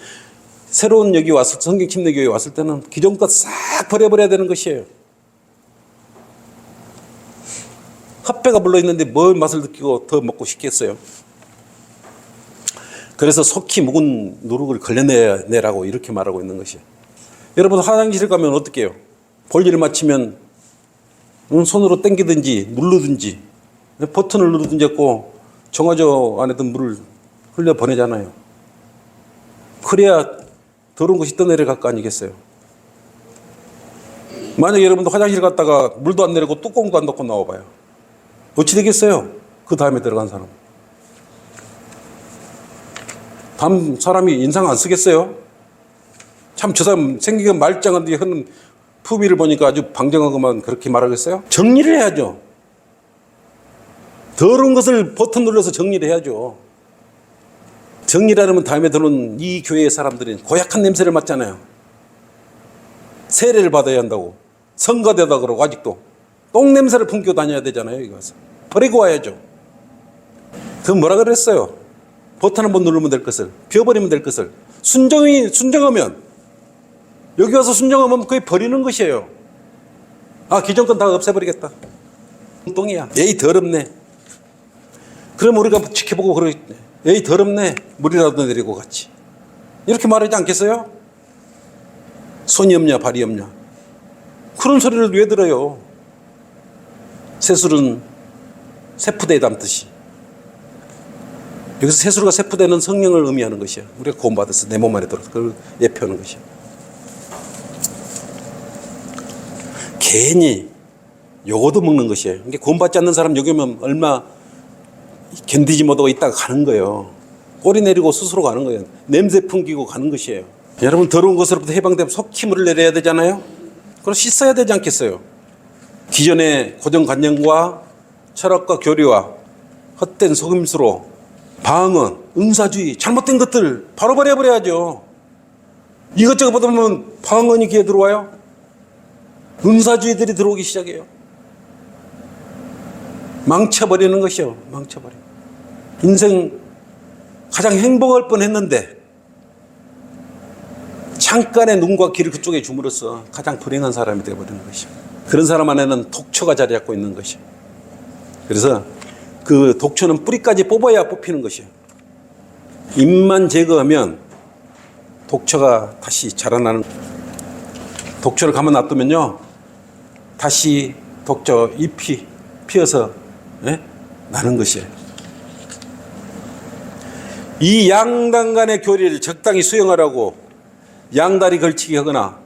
새로운 여기 왔을 성경 침례교회에 왔을 때는 기존 것 싹 버려버려야 되는 것이에요. 헛배가 불러있는데 뭘 맛을 느끼고 더 먹고 싶겠어요. 그래서 속히 묵은 누룩을 걸려내라고 이렇게 말하고 있는 것이에요. 여러분 화장실 가면 어떻게 해요? 볼일을 마치면 손으로 당기든지 누르든지 버튼을 누르든지 했고 정화조 안에든 물을 흘려보내잖아요. 그래야 더러운 것이 떠내려갈 거 아니겠어요. 만약에 여러분도 화장실 갔다가 물도 안 내리고 뚜껑도 안 덮고 나와봐요. 어찌 되겠어요? 그 다음에 들어간 사람. 다음 사람이 인상 안 쓰겠어요? 참 저 사람 생기가 말짱한데 하는 푸비를 보니까 아주 방정하고만 그렇게 말하겠어요? 정리를 해야죠. 더러운 것을 버튼 눌러서 정리를 해야죠. 정리를 하려면 다음에 들어온 이 교회의 사람들은 고약한 냄새를 맡잖아요. 세례를 받아야 한다고. 성가되다 그러고 아직도. 똥냄새를 풍기고 다녀야 되잖아요. 여기 가서. 버리고 와야죠. 그 뭐라 그랬어요? 버튼 한번 누르면 될 것을. 비워버리면 될 것을. 순정하면 여기 와서 순정하면 거의 버리는 것이에요. 아, 기존 건 다 없애버리겠다. 똥이야. 에이, 더럽네. 그럼 우리가 지켜보고 그러겠네. 에이, 더럽네. 물이라도 내리고 갔지. 이렇게 말하지 않겠어요? 손이 없냐, 발이 없냐. 그런 소리를 왜 들어요? 새술은 세푸대에 담듯이. 여기서 새술과 세푸대는 성령을 의미하는 것이야. 우리가 구원받아서 내 몸 안에 들어서 그걸 예표하는 것이야. 괜히 요거도 먹는 것이에요. 이게 구원받지 않는 사람 여기 오면 얼마 견디지 못하고 있다가 가는 거예요. 꼬리 내리고 스스로 가는 거예요. 냄새 풍기고 가는 것이에요. 여러분 더러운 것으로부터 해방되면 속히 물을 내려야 되잖아요. 그럼 씻어야 되지 않겠어요? 기존의 고정관념과 철학과 교리와 헛된 속임수로 방언, 은사주의, 잘못된 것들 바로 버려버려야죠. 이것저것 보다 보면 방언이 귀에 들어와요. 은사주의들이 들어오기 시작해요. 망쳐버리는 것이요. 망쳐버려. 인생 가장 행복할 뻔했는데 잠깐의 눈과 귀를 그쪽에 줌으로써 가장 불행한 사람이 되어버리는 것이요. 그런 사람 안에는 독초가 자리 잡고 있는 것이요. 그래서 그 독초는 뿌리까지 뽑아야 뽑히는 것이요. 잎만 제거하면 독초가 다시 자라나는. 독초를 가만 놔두면요 다시 독초 잎이 피어서 나는 것이에요. 이 양당 간의 교리를 적당히 수용하라고 양다리 걸치기 하거나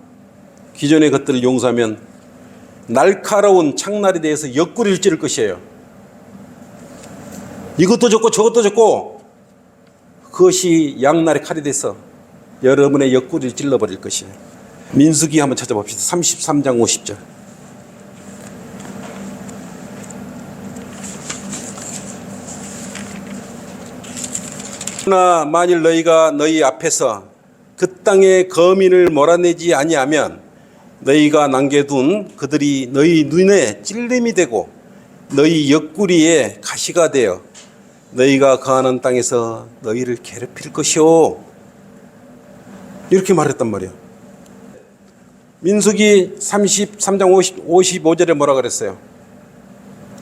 기존의 것들을 용서하면 날카로운 창날에 대해서 옆구리를 찌를 것이에요. 이것도 좋고 저것도 좋고 그것이 양날의 칼이 돼서 여러분의 옆구리를 찔러버릴 것이에요. 민수기 한번 찾아봅시다. 33장 50절. 그러나 만일 너희가 너희 앞에서 그 땅의 거민을 몰아내지 아니하면 너희가 남겨둔 그들이 너희 눈에 찔림이 되고 너희 옆구리에 가시가 되어 너희가 거하는 땅에서 너희를 괴롭힐 것이오. 이렇게 말했단 말이에요. 민수기 33장 55절에 뭐라 그랬어요?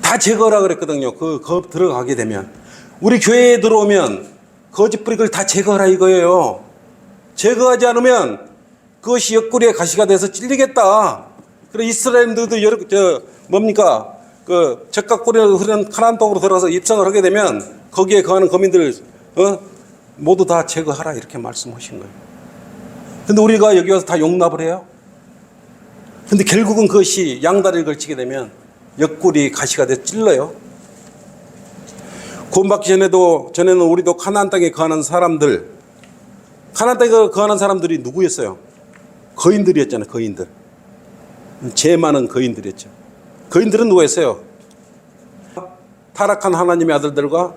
다 제거하라 그랬거든요. 들어가게 되면. 우리 교회에 들어오면 거짓 뿌리를 다 제거하라 이거예요. 제거하지 않으면 그것이 옆구리에 가시가 돼서 찔리겠다. 그래 이스라엘들도 뭡니까? 그 적각골에 흐르는 가나안 땅으로 들어가서 입성을 하게 되면 거기에 거하는 거민들 모두 다 제거하라 이렇게 말씀하신 거예요. 근데 우리가 여기 와서 다 용납을 해요. 근데 결국은 그것이 양다리를 걸치게 되면 옆구리 가시가 돼서 찔러요. 구원받기 전에는 우리도 가나안 땅에 거하는 사람들, 가나안 땅에 거하는 사람들이 누구였어요? 거인들이었잖아요. 거인들. 죄 많은 거인들이었죠. 거인들은 누구였어요? 타락한 하나님의 아들들과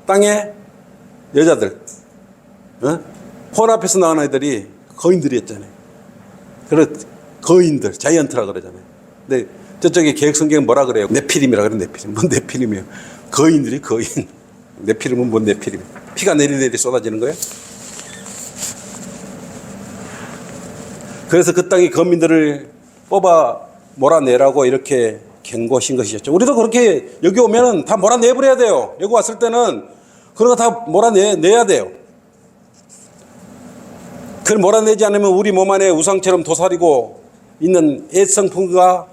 땅의 여자들, 혼 앞에서 나온 아이들이 거인들이었잖아요. 그래서 거인들, 자이언트라 그러잖아요. 근데 저쪽에 개혁성경은 뭐라 그래요? 네피림이라 그래요. 네피림. 뭔 네피림이에요? 거인들이 거인. 네피림은 뭔 네피림? 피가 내리내리 쏟아지는 거예요? 그래서 그 땅의 거민들을 뽑아 몰아내라고 이렇게 경고하신 것이었죠. 우리도 그렇게 여기 오면은 다 몰아내버려야 돼요. 여기 왔을 때는 그런 거 다 몰아내야 돼요. 그걸 몰아내지 않으면 우리 몸 안에 우상처럼 도사리고 있는 애성품과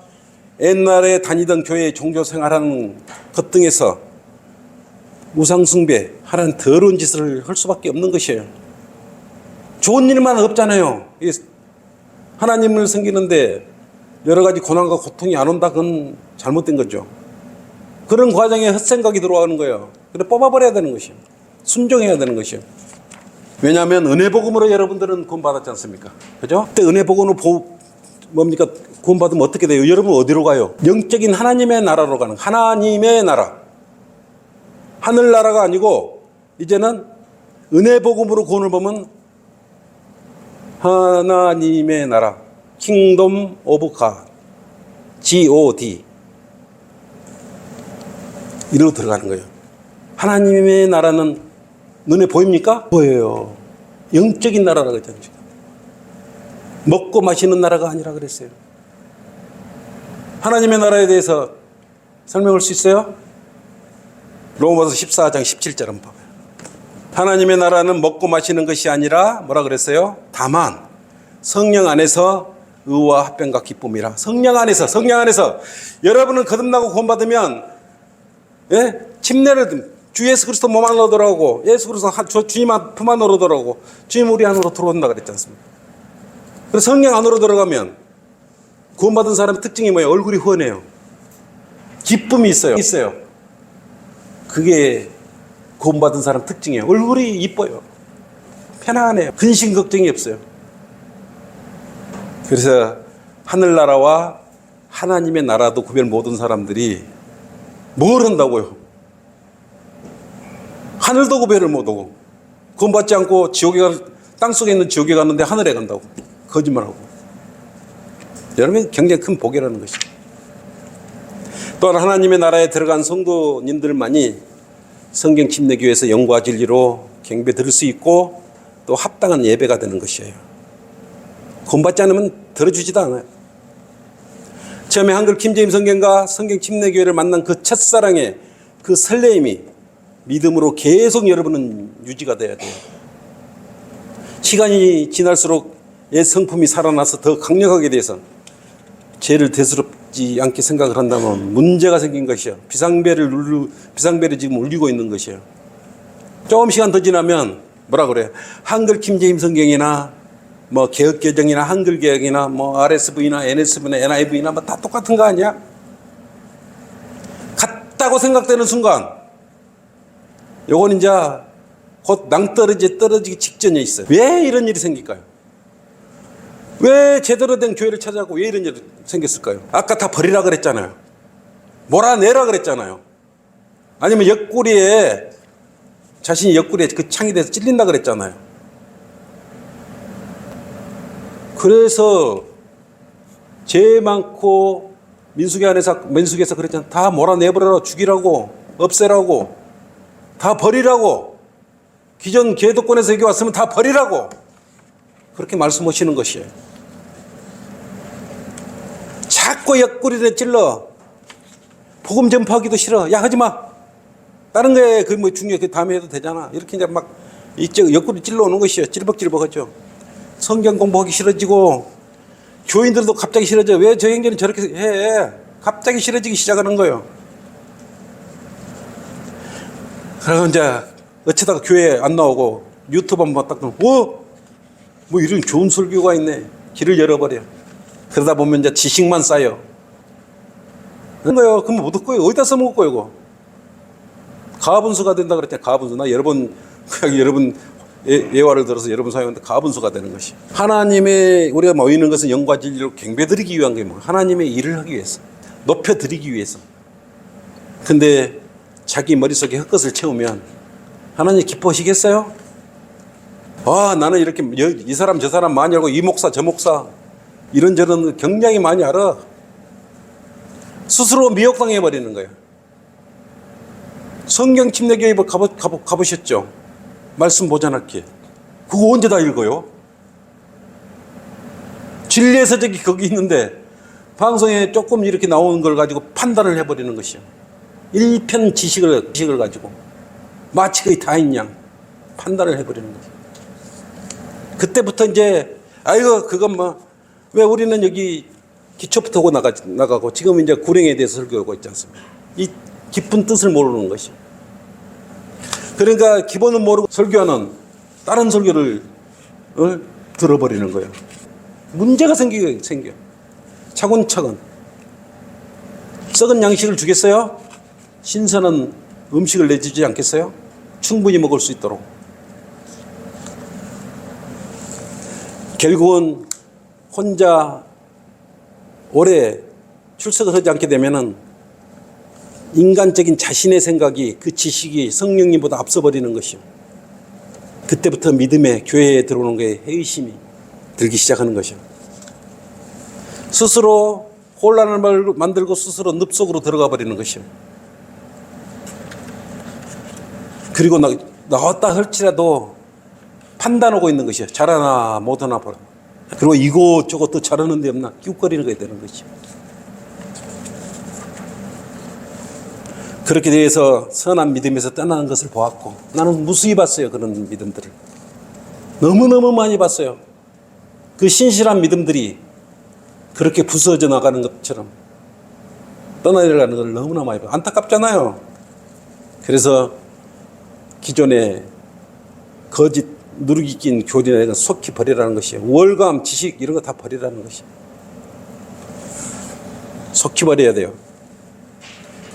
옛날에 다니던 교회의 종교 생활하는 것 등에서 우상숭배 하는 더러운 짓을 할 수밖에 없는 것이에요. 좋은 일만 없잖아요. 하나님을 섬기는데 여러 가지 고난과 고통이 안 온다, 그건 잘못된 거죠. 그런 과정에 헛생각이 들어오는 거예요. 그래 뽑아버려야 되는 것이에요. 순종해야 되는 것이에요. 왜냐하면 은혜복음으로 여러분들은 구원받았지 않습니까? 그죠? 그때 은혜복음으로 뭡니까? 구원받으면 어떻게 돼요? 여러분 어디로 가요? 영적인 하나님의 나라로 가는, 하나님의 나라. 하늘나라가 아니고 이제는 은혜복음으로 구원을 보면 하나님의 나라, 킹덤 오브 갓, God 이리로 들어가는 거예요. 하나님의 나라는 눈에 보입니까? 보여요. 영적인 나라라고 했잖아요. 먹고 마시는 나라가 아니라 그랬어요. 하나님의 나라에 대해서 설명할 수 있어요? 로마서 14장 17절 한번 봐봐요. 하나님의 나라는 먹고 마시는 것이 아니라 뭐라 그랬어요? 다만 성령 안에서 의와 합병과 기쁨이라. 성령 안에서 여러분은 거듭나고 구원받으면 침례를 주 예수 그리스도 몸 안으로 들어오고 예수 그리스도 주님 품 안으로 들어오고 주님 우리 안으로 들어온다 그랬지 않습니까? 그래서 성령 안으로 들어가면 구원받은 사람의 특징이 뭐예요? 얼굴이 훤해요. 기쁨이 있어요. 그게 구원받은 사람 특징이에요. 얼굴이 이뻐요. 편안해요. 근심 걱정이 없어요. 그래서 하늘나라와 하나님의 나라도 구별 못한 사람들이 뭘 한다고요? 하늘도 구별을 못하고 구원받지 않고 땅속에 있는 지옥에 갔는데 하늘에 간다고 거짓말하고. 여러분 굉장히 큰 복이라는 것이죠. 또한 하나님의 나라에 들어간 성도님들만이 성경 침례교회에서 영과 진리로 경배 들을 수 있고 또 합당한 예배가 되는 것이에요. 구원받지 않으면 들어주지도 않아요. 처음에 한글 킴제임 성경과 성경 침례교회를 만난 그 첫사랑의 그 설레임이 믿음으로 계속 여러분은 유지가 돼야 돼요. 시간이 지날수록 옛 성품이 살아나서 더 강력하게 돼서 죄를 대수롭지 않게 생각을 한다면 문제가 생긴 것이요. 비상벨이 지금 울리고 있는 것이에요. 조금 시간 더 지나면 뭐라 그래? 한글 킹제임 성경이나 뭐 개혁개정이나 한글개혁이나 뭐 RSV나 NSV나 NIV나 뭐 다 똑같은 거 아니야? 같다고 생각되는 순간 요건 이제 곧 떨어지기 직전에 있어요. 왜 이런 일이 생길까요? 왜 제대로 된 교회를 찾아가고 왜 이런 일이 생겼을까요? 아까 다 버리라 그랬잖아요. 몰아내라 그랬잖아요. 아니면 자신이 옆구리에 그 창이 돼서 찔린다 그랬잖아요. 그래서 죄 많고 민수기에서 그랬잖아요. 다 몰아내버려라, 죽이라고, 없애라고, 다 버리라고. 기존 계도권에서 여기 왔으면 다 버리라고. 그렇게 말씀하시는 것이에요. 자꾸 옆구리를 찔러. 복음 전파하기도 싫어. 야, 하지 마. 다른 거에 그 뭐 중요해. 그 다음에 해도 되잖아. 이렇게 이제 막 이쪽 옆구리 찔러 오는 것이요. 찔벅찔벅하죠. 성경 공부하기 싫어지고 교인들도 갑자기 싫어져. 왜 저 형제는 저렇게 해? 갑자기 싫어지기 시작하는 거예요. 그래서 이제 어쩌다가 교회 안 나오고 유튜브 한번 딱 보면 뭐 이런 좋은 설교가 있네. 길을 열어버려. 그러다 보면 이제 지식만 쌓여. 그런 거예요. 그럼 못 듣고요. 어디다 써먹을 거예요, 이거? 가분수가 된다 그랬잖아요. 가분수. 나 여러 번 예화를 들어서 여러 번 사용했는데 가분수가 되는 것이. 하나님의 우리가 모이는 것은 영과 진리로 경배드리기 위한 게 뭐? 하나님의 일을 하기 위해서. 높여드리기 위해서. 근데 자기 머릿속에 헛것을 채우면 하나님 기뻐하시겠어요? 나는 이렇게 이 사람 저 사람 많이 알고 이 목사 저 목사 이런저런 굉장히 많이 알아. 스스로 미혹당해 버리는 거예요. 성경 침례교회 가보셨죠? 말씀 보존할게. 그거 언제 다 읽어요? 진리의 서적이 거기 있는데 방송에 조금 이렇게 나오는 걸 가지고 판단을 해버리는 것이요. 일편 지식을 가지고 마치 거의 다인 양 판단을 해버리는 거죠. 그때부터 이제 그건 뭐 왜 우리는 여기 기초부터 하고 나가고 지금 이제 구령에 대해서 설교하고 있지 않습니까? 이 깊은 뜻을 모르는 것이. 그러니까 기본은 모르고 설교하는 다른 설교를 들어버리는 거예요. 문제가 생겨. 차근차근. 썩은 양식을 주겠어요? 신선한 음식을 내주지 않겠어요? 충분히 먹을 수 있도록. 결국은 혼자 오래 출석을 하지 않게 되면은 인간적인 자신의 생각이 그 지식이 성령님보다 앞서버리는 것이요. 그때부터 믿음의 교회에 들어오는 거에 회의심이 들기 시작하는 것이요. 스스로 혼란을 만들고 스스로 늪속으로 들어가 버리는 것이요. 그리고 나왔다 할지라도 판단하고 있는 것이요. 잘하나 못하나 보라. 그리고 이것저것 또 잘하는 데 없나 끼웃거리는 거야 되는 것이요. 그렇게 돼서 선한 믿음에서 떠나는 것을 보았고 나는 무수히 봤어요. 그런 믿음들을 너무너무 많이 봤어요. 그 신실한 믿음들이 그렇게 부서져 나가는 것처럼 떠나려가는 걸 너무나 많이 봤어요. 안타깝잖아요. 그래서 기존에 거짓 누르기 낀 교리나 속히 버리라는 것이에요. 월감, 지식 이런 거 다 버리라는 것이에요. 속히 버려야 돼요.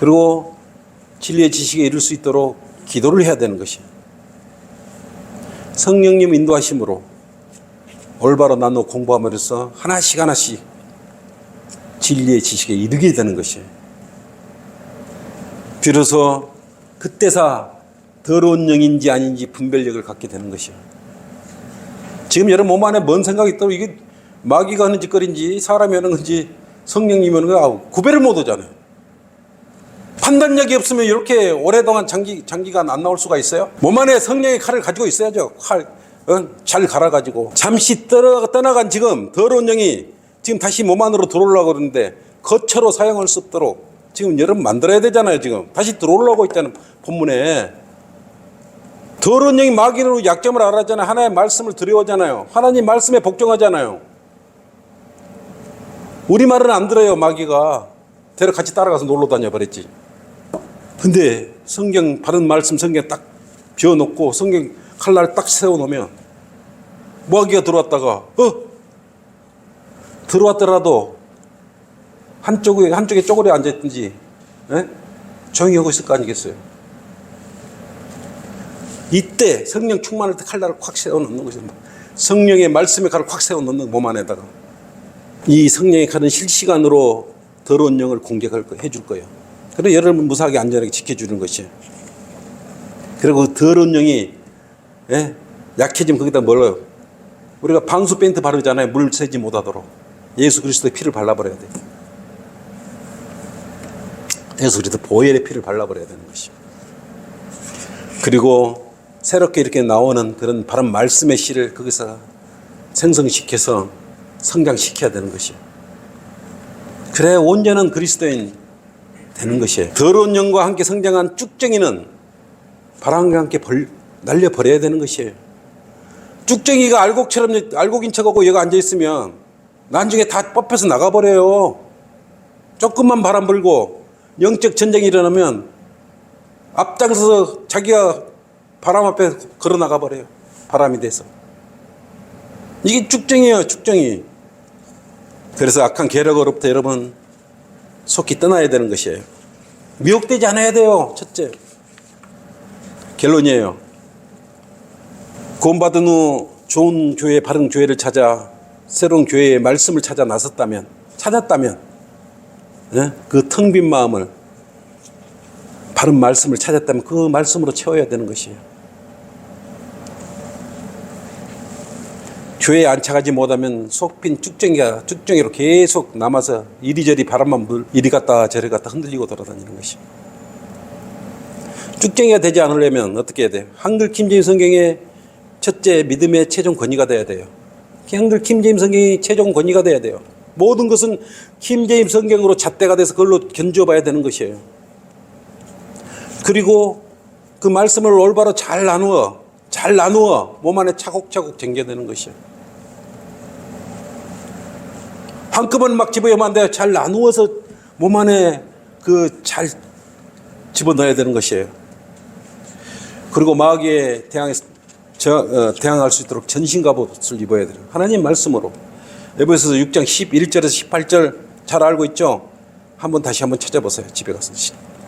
그리고 진리의 지식에 이를 수 있도록 기도를 해야 되는 것이에요. 성령님 인도하심으로 올바로 나누어 공부함으로써 하나씩 진리의 지식에 이르게 되는 것이에요. 비로소 그때서 더러운 영인지 아닌지 분별력을 갖게 되는 것이에요. 지금 여러분 몸 안에 뭔 생각이 있다고 이게 마귀가 하는 짓거리인지 사람이 하는 건지 성령님이 하는 거 구별을 못 하잖아요. 판단력이 없으면 이렇게 오래동안 장기간 안 나올 수가 있어요? 몸 안에 성령의 칼을 가지고 있어야죠. 잘 갈아가지고. 잠시 떠나간 지금 더러운 영이 지금 다시 몸 안으로 들어오려고 그러는데 거처로 사용할 수 없도록 지금 여러분 만들어야 되잖아요. 지금 다시 들어오려고 있다는 본문에. 더러운 영이 마귀로 약점을 알았잖아요. 하나님의 말씀을 두려워하잖아요. 하나님 말씀에 복종하잖아요. 우리 말은 안 들어요. 마귀가 같이 따라가서 놀러 다녀 버렸지. 근데 성경 바른 말씀 성경 딱 비워놓고 성경 칼날을 딱 세워놓으면 마귀가 들어왔다가 들어왔더라도 한쪽에 쪼그려 앉았든지 조용히 하고 있을 거 아니겠어요. 이때 성령 충만할 때 칼날을 콱 세워놓는 거죠. 성령의 말씀의 칼을 콱 세워놓는 몸 안에다가 이 성령의 칼은 실시간으로 더러운 영을 공격해 줄 거예요. 그리고 여러분 무사하게 안전하게 지켜주는 것이에요. 그리고 그 더러운 영이 약해지면 거기다 뭐래요? 우리가 방수 페인트 바르잖아요. 물 새지 못하도록. 예수 그리스도의 피를 발라버려야 돼요. 예수 그리스도 보혈의 피를 발라버려야 되는 것이죠. 그리고 새롭게 이렇게 나오는 그런 바른 말씀의 씨를 거기서 생성시켜서 성장시켜야 되는 것이에요. 그래 온전한 그리스도인 되는 것이에요. 더러운 영과 함께 성장한 쭉정이는 바람과 함께 날려버려야 되는 것이에요. 쭉정이가 알곡인 척하고 얘가 앉아있으면 나중에 다 뽑혀서 나가버려요. 조금만 바람 불고 영적 전쟁이 일어나면 앞장서서 자기가 바람 앞에 걸어 나가버려요. 바람이 돼서. 이게 쭉정이에요. 쭉정이. 그래서 악한 계략으로부터 여러분 속히 떠나야 되는 것이에요. 미혹되지 않아야 돼요. 첫째. 결론이에요. 구원받은 후 좋은 교회, 바른 교회를 찾아 새로운 교회의 말씀을 찾아 찾았다면 그 텅 빈 마음을 바른 말씀을 찾았다면 그 말씀으로 채워야 되는 것이에요. 교회에 안착하지 못하면 속빈 쭉정이로 계속 남아서 이리저리 바람만 이리 갔다 저리 갔다 흔들리고 돌아다니는 것이에요. 쭉정이가 되지 않으려면 어떻게 해야 돼요? 한글 킴제임 성경의 첫째 믿음의 최종 권위가 돼야 돼요. 한글 킴제임 성경이 최종 권위가 돼야 돼요. 모든 것은 킴제임 성경으로 잣대가 돼서 그걸로 견주어 봐야 되는 것이에요. 그리고 그 말씀을 올바로 잘 나누어 몸 안에 차곡차곡 쟁겨내는 것이에요. 한꺼번에 막 집어넣으면 안 돼요. 잘 나누어서 몸 안에 잘 집어넣어야 되는 것이에요. 그리고 마귀에 대항할 수 있도록 전신갑옷을 입어야 돼요. 하나님 말씀으로. 에베소서 6장 11절에서 18절 잘 알고 있죠? 다시 한번 찾아보세요. 집에 가서.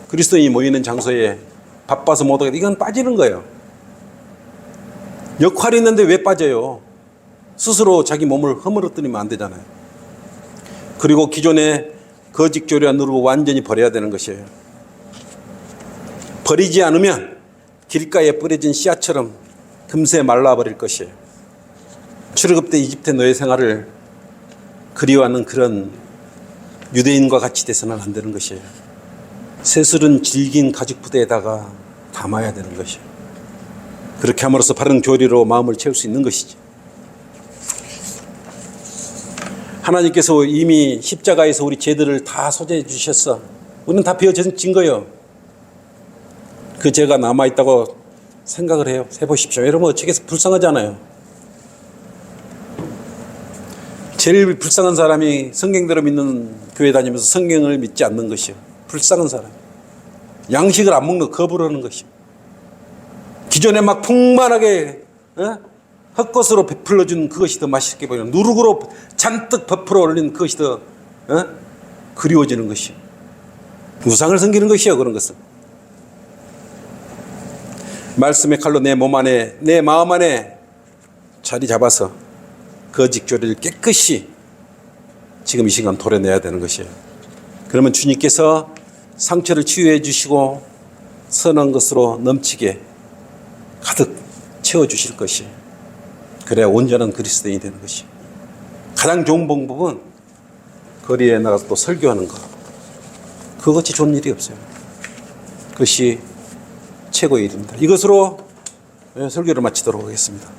그리스도인이 모이는 장소에 바빠서 못 오게. 이건 빠지는 거예요. 역할이 있는데 왜 빠져요? 스스로 자기 몸을 허물어뜨리면 안 되잖아요. 그리고 기존의 거짓 교리와 누르고 완전히 버려야 되는 것이에요. 버리지 않으면 길가에 뿌려진 씨앗처럼 금세 말라버릴 것이에요. 출애굽 때 이집트 노예 생활을 그리워하는 그런 유대인과 같이 돼서는 안 되는 것이에요. 새술은 질긴 가죽 부대에다가 담아야 되는 것이에요. 그렇게 함으로써 바른 교리로 마음을 채울 수 있는 것이죠. 하나님께서 이미 십자가에서 우리 죄들을 다 소재해 주셨어. 우리는 다 비워진 거예요. 그 죄가 남아있다고 생각을 해요. 해보십시오. 여러분 어떻게 불쌍하잖아요. 제일 불쌍한 사람이 성경대로 믿는 교회 다니면서 성경을 믿지 않는 것이요. 불쌍한 사람. 양식을 안 먹는 거부를 하는 것이요. 기존에 막 풍만하게 헛것으로 베풀어준 그것이 더 맛있게 보이는, 누룩으로 잔뜩 베풀어 올린 그것이 더 그리워지는 것이요. 우상을 섬기는 것이요. 그런 것은. 말씀의 칼로 내 몸 안에, 내 마음 안에 자리 잡아서 거짓 교리를 깨끗이 지금 이 시간 도려내야 되는 것이에요. 그러면 주님께서 상처를 치유해 주시고 선한 것으로 넘치게 가득 채워주실 것이에요. 그래야 온전한 그리스도인이 되는 것이에요. 가장 좋은 방법은 거리에 나가서 또 설교하는 것. 그것이 좋은 일이 없어요. 그것이 최고의 일입니다. 이것으로 설교를 마치도록 하겠습니다.